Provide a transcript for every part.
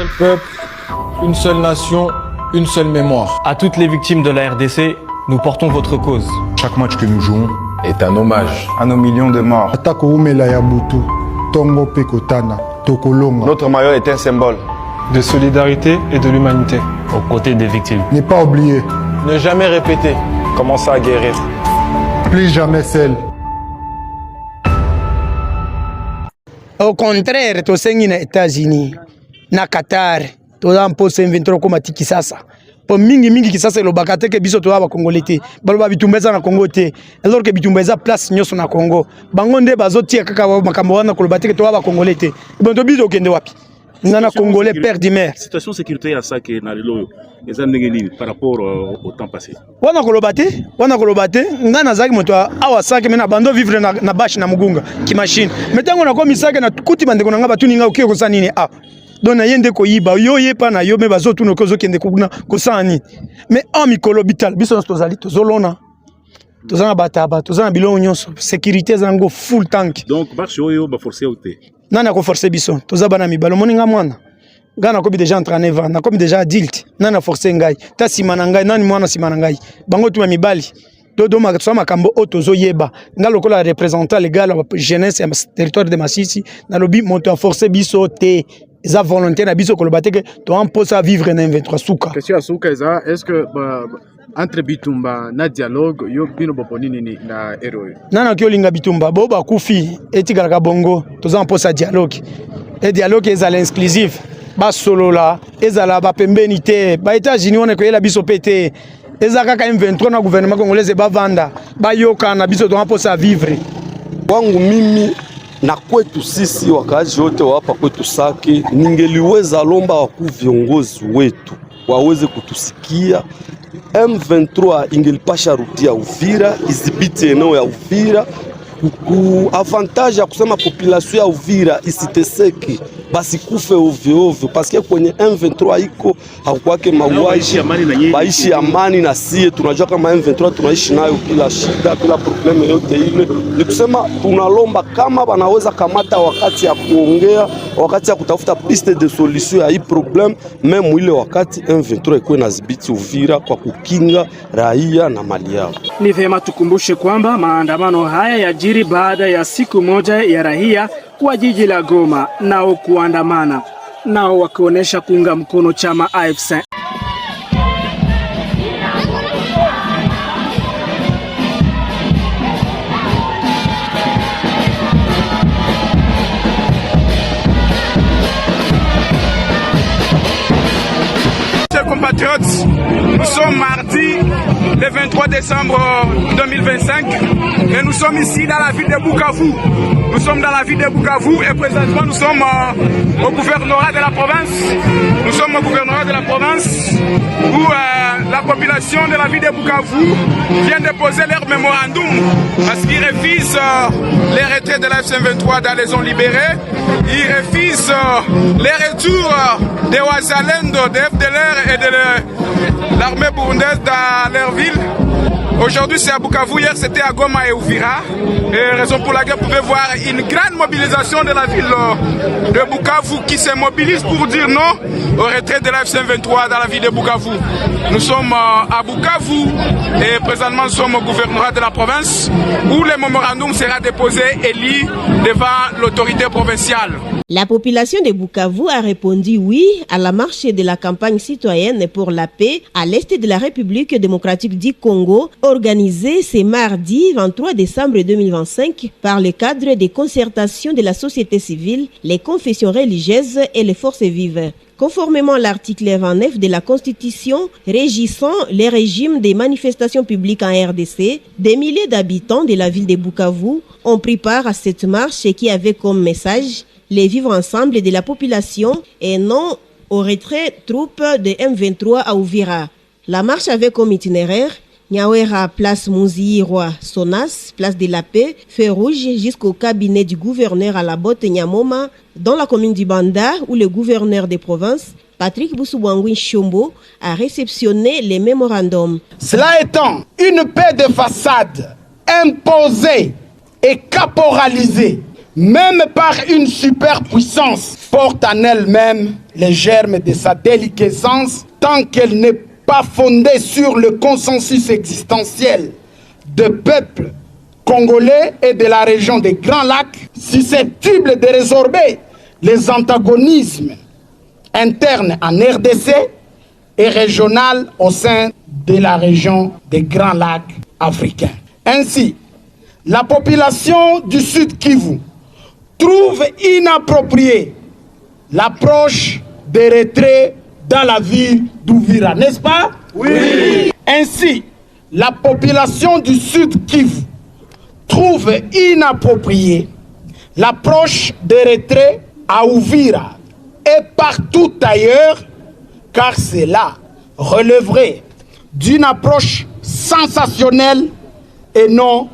seul peuple, une seule nation, une seule mémoire. À toutes les victimes de la RDC, nous portons votre cause. Chaque match que nous jouons est un hommage à nos millions de morts. Notre maillot est un symbole de solidarité et de l'humanité. Aux côtés des victimes. Ne pas oublier. Ne jamais répéter. Commencer à guérir. Plus jamais seul. Au contraire, to sengi na États-Unis, na Qatar, to da mposa M23 koma tiki sasa. Po mingi kisasa elobaka te ke biso to ba Congolais te. Baloba bitumbeza na Congo te. Alors que bitumbeza place nyoso na Congo. Bango nde bazotia kaka makambo wana koloba te ke to ba Congolais te. Bon to biso kende wapi? Nana Congolais père du maire. Situation sécuritaire à ça que na lelo ezandengeni par rapport au temps passé. Wana koloba te, ngana zaki moto awa sake mena bando vivre na bashi na mugunga ki machine. Metango na komi sake na kuti bande konanga batuni nga okiyo kosa nini ah. Dona yende ko yiba yo yepa na yo me bazotu no kozo kende kuna kosani. Mais en mikolo bital biso tozali tozolona. Tozana bataba, tozana bilongo nyonso, sécurité zango full tank. Donc marche yo ba forcer oté. Nana ko forcer biso, tozabana mibalo moninga mwana. Ngana ko bi déjà entraîné va, na ko bi déjà adulte. Nana forcer ngai, ta simana ngai, nani mwana simana ngai. Bango tuma mibali. Dodo makambo makambo otozo yeba. Ngalo ko la représentant légal la jeunesse et territoire de Masisi, na lobi monto a forcer biso te. Eza volonté na biso ko lobate ke to en posa vivre na 23 suka. Question suka eza est-ce que entre Bitumba na dialogue yo bino boponi nini na héros. Nana ki olinga Bitumba bo ba kufi etikala bongo to en posa dialogue. Et dialogue ezala exclusif. Ba solo la ezala ba pembeni te. Ba États-Unis on ko yela biso pété. Ezaka ka M23 na gouvernement congolais ba vanda. Ba yoka na biso to en posa vivre. Wangu mimi na kwetu sisi wakazi wote hapa kwetu Sake, ningeliweza lomba wakuu viongozi wetu waweze kutusikia. M23 ingelipasha rudia Uvira, izibiti eneo ya Uvira, avantage ya kusema population ya Uvira isiteseke, basi kufe ovyo ovyo, paske kwenye M23 iko hakukwake mauaji, baishi amani na sie tunajua kama M23 tunaishi nayo kila shida, kila probleme yote ile. Ni kusema tunalomba kama wanaweza kamata wakati ya kuongea, wakati ya kutafuta piste de solution ya hii problem, meme ile wakati M23 iko inadhibiti Uvira kwa kukinga raia na mali yao. Ni vyema tukumbushe kwamba maandamano haya yajiri baada ya siku moja ya raia wa jiji la Goma nao kuandamana, nao wakionyesha kuunga mkono chama AFC. Chers compatriotes, nous sommes mardi le 23 décembre 2025 et nous sommes ici dans la ville de Bukavu. Nous sommes dans la ville de Bukavu et présentement nous sommes au gouvernorat de la province. Nous sommes au gouvernorat de la province où la population de la ville de Bukavu vient déposer leur mémorandum parce qu'ils refusent les retraits de la FC23 dans les zones libérées. Ils refusent les retours des Wazalendo, des FDLR et de l'armée burundaise dans leur ville. Aujourd'hui c'est à Bukavu, hier c'était à Goma et Uvira. Et raison pour laquelle vous pouvez voir une grande mobilisation de la ville de Bukavu qui se mobilise pour dire non au retrait de la FC23 dans la ville de Bukavu. Nous sommes à Bukavu et présentement nous sommes au gouvernorat de la province où le mémorandum sera déposé et lu devant l'autorité provinciale. La population de Bukavu a répondu oui à la marche de la campagne citoyenne pour la paix à l'est de la République démocratique du Congo, organisée ce mardi 23 décembre 2025 par le cadre des concertations de la société civile, les confessions religieuses et les forces vives. Conformément à l'article 29 de la Constitution régissant les régimes des manifestations publiques en RDC, des milliers d'habitants de la ville de Bukavu ont pris part à cette marche qui avait comme message les vivre ensemble de la population et non au retrait troupes de M23 à Uvira. La marche avait comme itinéraire Nyawera, place Mouzi-Roi, Sonas, place de la Paix, Feu Rouge jusqu'au cabinet du gouverneur à la Botte Nyamoma, dans la commune du Banda où le gouverneur des provinces, Patrick Boussoubangui Chombo, a réceptionné les mémorandums. Cela étant, une paix de façade imposée et caporalisée même par une superpuissance, porte en elle-même les germes de sa déliquescence tant qu'elle n'est pas fondée sur le consensus existentiel de peuples congolais et de la région des Grands Lacs, susceptible de résorber les antagonismes internes en RDC et régional au sein de la région des Grands Lacs africains. Ainsi, la population du Sud Kivu trouve inappropriée l'approche des retraits dans la ville d'Uvira, n'est-ce pas? Oui. Ainsi, la population du Sud Kivu trouve inappropriée l'approche des retraits à Uvira et partout ailleurs, car cela relèverait d'une approche sensationnelle et non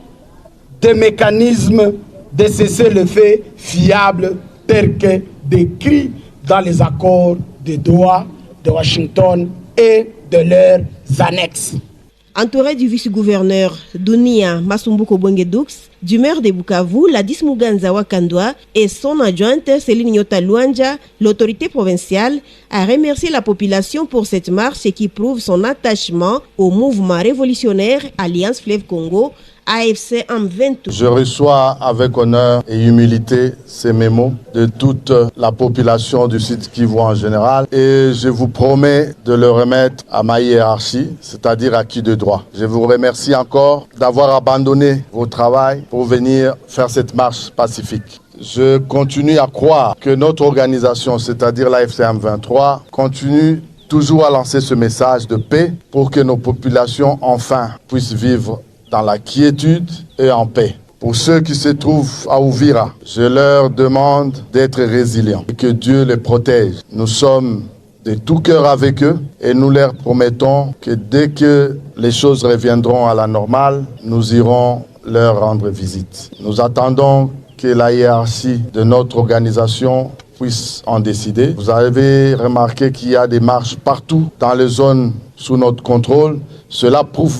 de mécanismes de cessez-le-feu fiables tels que décrits dans les accords de Doha, de Washington et de leurs annexes. Entouré du vice-gouverneur Dunia Masumbuko Bwengedoux, du maire de Bukavu, Ladis Muganza Wakandwa et son adjointe Céline Nyota Luanja, l'autorité provinciale a remercié la population pour cette marche qui prouve son attachement au mouvement révolutionnaire Alliance Fleuve Congo, AFC M23. Je reçois avec honneur et humilité ces mémos de toute la population du Sud Kivu en général et je vous promets de le remettre à ma hiérarchie, c'est-à-dire à qui de droit. Je vous remercie encore d'avoir abandonné vos travail pour venir faire cette marche pacifique. Je continue à croire que notre organisation, c'est-à-dire l'AFC M23, continue toujours à lancer ce message de paix pour que nos populations enfin puissent vivre dans la quiétude et en paix. Pour ceux qui se trouvent à Uvira, je leur demande d'être résilients et que Dieu les protège. Nous sommes de tout cœur avec eux et nous leur promettons que dès que les choses reviendront à la normale, nous irons leur rendre visite. Nous attendons que la hiérarchie de notre organisation puisse en décider. Vous avez remarqué qu'il y a des marches partout dans les zones sous notre contrôle. Cela prouve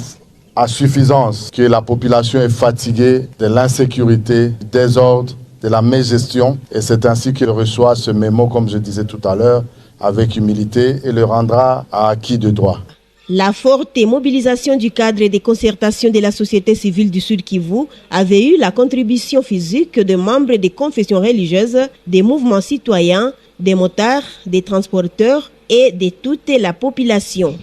à suffisance que la population est fatiguée de l'insécurité, du désordre, de la mégestion. Et c'est ainsi qu'il reçoit ce mémo, comme je disais tout à l'heure, avec humilité et le rendra à qui de droit. La forte mobilisation du cadre des concertations de la société civile du Sud Kivu avait eu la contribution physique de membres des confessions religieuses, des mouvements citoyens, des motards, des transporteurs et de toute la population.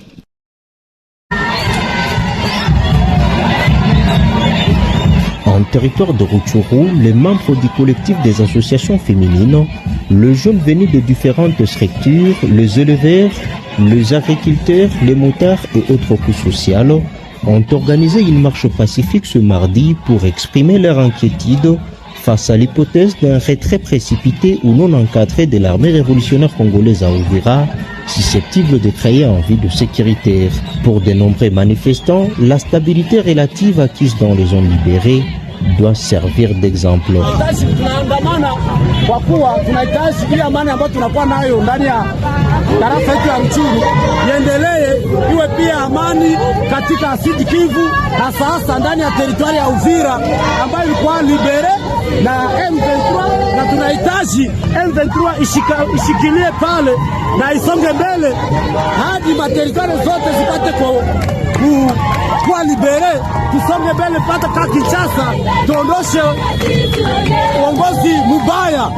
En territoire de Rutshuru, les membres du collectif des associations féminines, les jeunes venus de différentes structures, les éleveurs, les agriculteurs, les motards et autres couches sociales ont organisé une marche pacifique ce mardi pour exprimer leur inquiétude face à l'hypothèse d'un retrait précipité ou non encadré de l'armée révolutionnaire congolaise à Uvira, susceptible de créer un vide sécuritaire. Pour de nombreux manifestants, la stabilité relative acquise dans les zones libérées doit servir d'exemple. Tunaandamana kwa kuwa tunahitaji ile amani ambayo tunakuwa nayo ndani ya tarafa yetu ya Rutshuru iendelee, iwe pia amani katika Sud Kivu, hasa ndani ya teritwari ya Uvira ambayo ilikuwa libere na M23, na tunahitaji M23 ishikilie pale na isonge mbele hadi materitwari zote zipate kuwa libere, tusonge mbele pata ka Kinshasa, tuondoshe uongozi mubaya,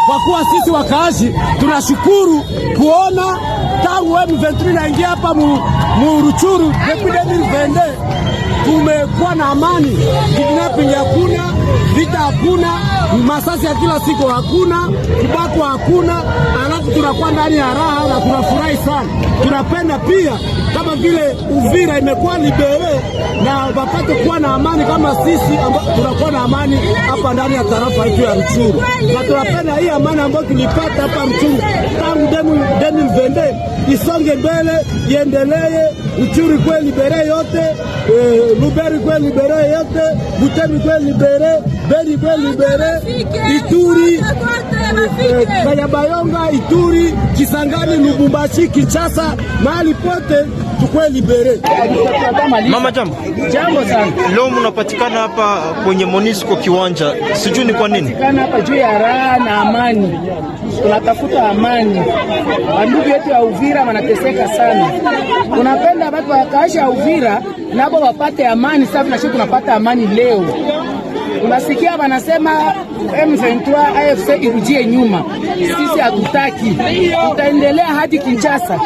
kwa kuwa sisi wakaaji tunashukuru kuona tangu M23 naingia hapa mu Rutshuru depuis 2022 tumekuwa na amani, kidnapping hakuna, vita hakuna, masasi ya kila siku hakuna, kubakwa hakuna, alafu tunakuwa ndani ya raha na tunafurahi sana. Tunapenda pia kama vile Uvira imekuwa libere na wapate kuwa na amani kama sisi tunakuwa na amani hapa ndani ya tarafa yetu ya Rutshuru. Na tunapenda hii amani ambayo tulipata hapa Rutshuru tangu 2022 isonge mbele, iendelee, Rutshuru kwa libere yote, Luberi kwa libere yote, Butembo kwa libere, Beni kwa libere, Ituri, Kanyabayonga, Ituri, Kisangani, Lubumbashi, Kinshasa, mahali pote tukue libere. Mama, jambo. Jambo sana. Leo mnapatikana hapa kwenye MONUSCO kiwanja, sijui ni kwa nini? Patikana hapa juu ya raha na amani. Tunatafuta amani. Wandugu yetu ya Uvira wanateseka sana. Tunapenda watu wakaashi ya Uvira nabo wapate amani. Sasa na sisi tunapata amani leo. Unasikia wanasema M23 AFC irudie nyuma. Sisi hatutaki. Tutaendelea hadi Kinshasa.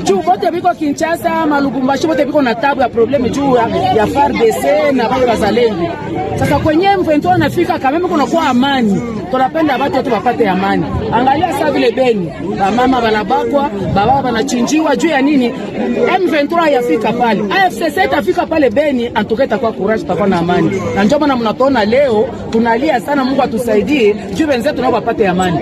Juu wote biko Kinshasa, Malubumbashi wote biko na tabu ya probleme juu ya FARDC na wale wazalendo. Sasa kwenye M23 nafika kama kuna kwa amani. Tunapenda watu wote wapate amani. Angalia sasa vile Beni, mama wanabakwa, baba wanachinjiwa juu ya nini? M23 yafika pale. AFC itafika pale Beni, antuketa kwa courage tutakuwa na amani. Na ndio maana mnatuona leo tunalia sana, Mungu atusaidie juu wenzetu nao wapate amani.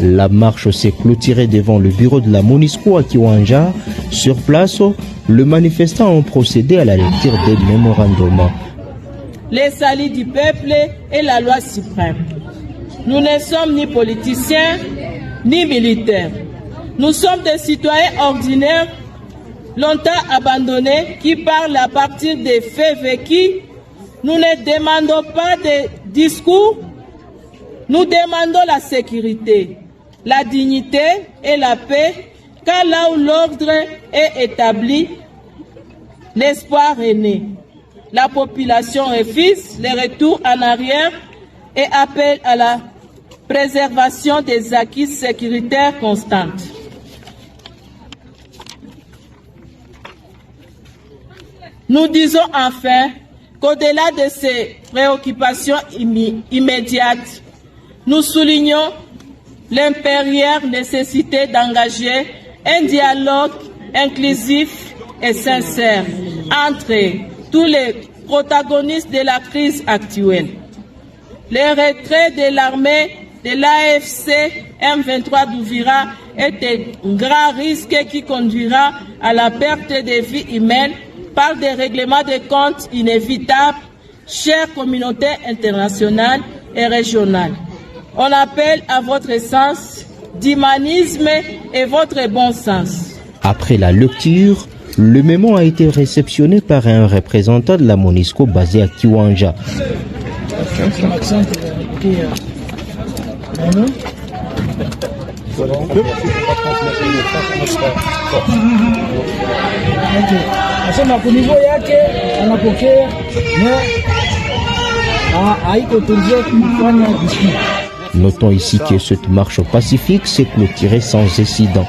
La marche s'est clôturée devant le bureau de la MONUSCO à Kiwanja. Sur place, les manifestants ont procédé à la lecture des mémorandums. Les saluts du peuple et la loi suprême. Nous ne sommes ni politiciens, ni militaires. Nous sommes des citoyens ordinaires, longtemps abandonnés, qui parlent à partir des faits vécus. Nous ne demandons pas de discours, nous demandons la sécurité, la dignité et la paix, car là où l'ordre est établi, l'espoir est né. La population refuse le retour en arrière et appelle à la préservation des acquis sécuritaires constantes. Nous disons enfin qu'au-delà de ces préoccupations immédiates, nous soulignons l'impérieuse nécessité d'engager un dialogue inclusif et sincère entre tous les protagonistes de la crise actuelle. Le retrait de l'armée de l'AFC M23 d'Uvira est un grand risque qui conduira à la perte de vies humaines par des règlements de comptes inévitables, chères communautés internationales et régionales. On appelle à votre sens d'humanisme et votre bon sens. Après la lecture, le mémo a été réceptionné par un représentant de la MONUSCO basé à Kiwanja. Notons ici que cette marche pacifique s'est clôturée sans incident.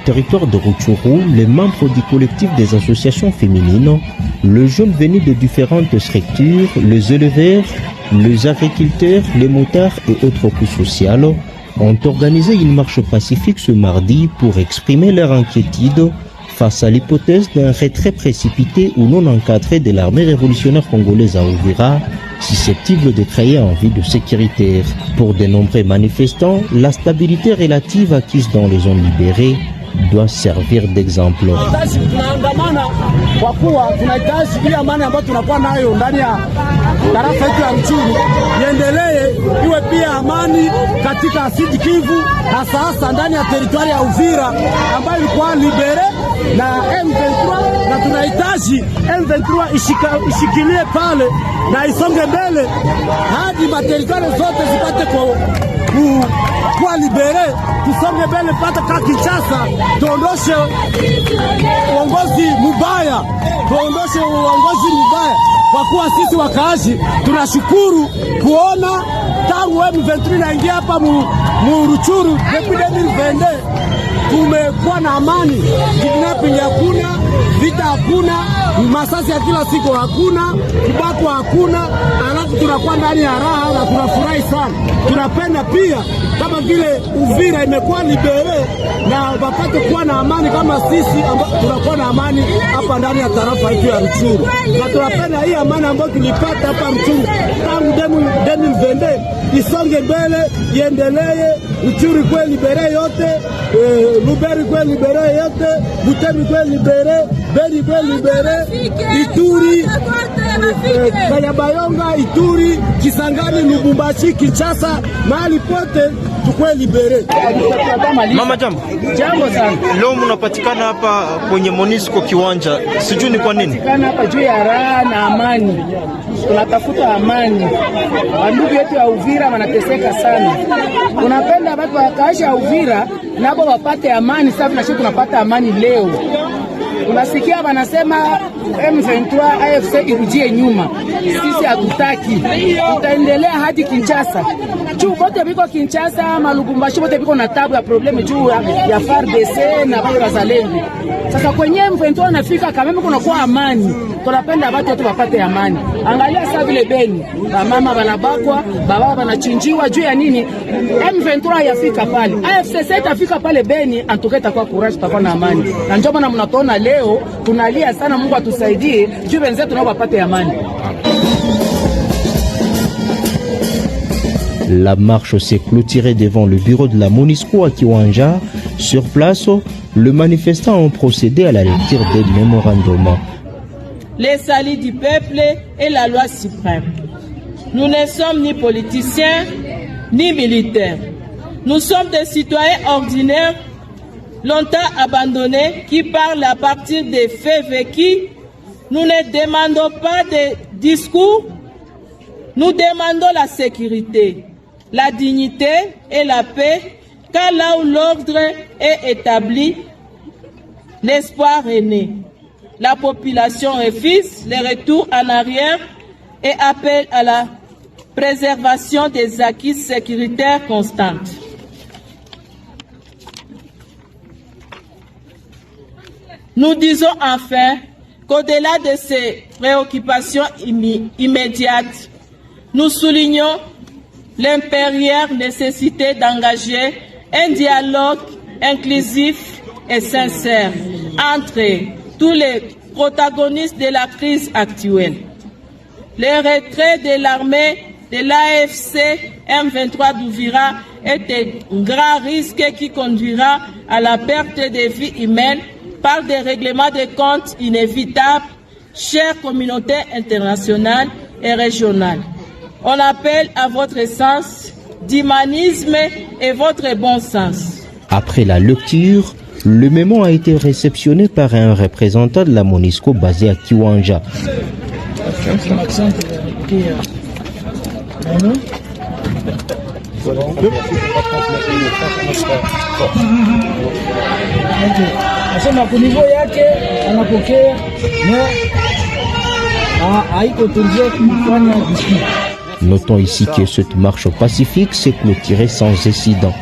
Territoire de Rutshuru, les membres du collectif des associations féminines, les jeunes venus de différentes structures, les éleveurs, les agriculteurs, les motards et autres couches sociales ont organisé une marche pacifique ce mardi pour exprimer leur inquiétude face à l'hypothèse d'un retrait précipité ou non encadré de l'armée révolutionnaire congolaise à Uvira, susceptible de créer un vide sécuritaire. Pour de nombreux manifestants, la stabilité relative acquise dans les zones libérées doit servir d'exemple. Tunaandamana kwa kuwa tunahitaji ile amani ambayo tunakuwa nayo ndani ya tarafa yetu ya Rutshuru iendelee, iwe pia amani katika Sud Kivu, hasa ndani ya teritwari ya Uvira ambayo ilikuwa libere na M23, na tunahitaji M23 ishikilie pale na isonge mbele hadi materitwari zote zipate kuwa libere, tusonge mbele pata ka Kinshasa, tuondoshe uongozi mubaya, kwa kuwa sisi wakaaji tunashukuru kuona tangu M23 naingia hapa mu Ruchuru depuis 2022 tumekuwa na amani, kidnapping hakuna, vita hakuna, masasi ya kila siku hakuna, kubakwa hakuna, alafu tunakuwa ndani ya raha na tunafurahi sana. Tunapenda pia kama vile Uvira imekuwa libere na wapate kuwa na amani kama sisi tunakuwa na amani hapa ndani ya tarafa yetu ya Ruchuru, na tunapenda hii amani ambayo tulipata hapa Ruchuru tangu 2022 isonge mbele, iendelee. Ruchuru kwa libere yote, Luberi kwa libere yote, Butemi kwa libere, Beni kwa libere, Ituri, Kanyabayonga, Ituri, Kisangani, Lubumbashi, Kinshasa, mahali pote tukwe libere. Mama jambo. Jambo sana. Leo mnapatikana hapa kwenye Monisco kiwanja, sijui ni kwa nini? Patikana hapa juu ya raha na amani. Tunatafuta amani. Wandugu yetu ya Uvira wanateseka sana. Tunapenda watu wakaashi ya Uvira nabo wapate amani. Sasa na sisi tunapata amani leo. Unasikia wanasema M23 AFC irudie nyuma. Sisi hatutaki. Tutaendelea hadi Kinshasa. Juu bote biko Kinshasa, Malubumbashi bote biko na tabu ya probleme juu ya FARDC na Wazalendo. Sasa kwenye M23 nafika kama kuna kwa amani. Tunapenda watu wote wapate amani. Angalia sasa vile Beni, mama wanabakwa, baba wanachinjiwa juu ya nini? M23 yafika pale. AFC itafika pale Beni, antuketa kwa courage tutakuwa na amani. Na ndio maana mnatuona leo tunalia sana, Mungu atusaidie juu wenzetu nao wapate amani. La marche s'est clôturée devant le bureau de la Monisco à Kiwanja. Sur place, les manifestants ont procédé à la lecture des mémorandums. Les salis du peuple et la loi suprême. Nous ne sommes ni politiciens, ni militaires. Nous sommes des citoyens ordinaires, longtemps abandonnés, qui parlent à partir des faits vécus. Nous ne demandons pas de discours, nous demandons la sécurité, la dignité et la paix, car là où l'ordre est établi, l'espoir est né. La population refuse le retour en arrière et appelle à la préservation des acquis sécuritaires constantes. Nous disons enfin qu'au-delà de ces préoccupations immédiates, nous soulignons l'impérieuse nécessité d'engager un dialogue inclusif et sincère entre tous les protagonistes de la crise actuelle. Le retrait de l'armée de l'AFC M23 d'Uvira est un grand risque qui conduira à la perte de vies humaines par des règlements de comptes inévitables, chères communautés internationales et régionales. On appelle à votre sens d'humanisme et votre bon sens. Après la lecture, le mémo a été réceptionné par un représentant de la Monisco basé à Kiwanja. Notons ici que cette marche pacifique s'est clôturée sans incident.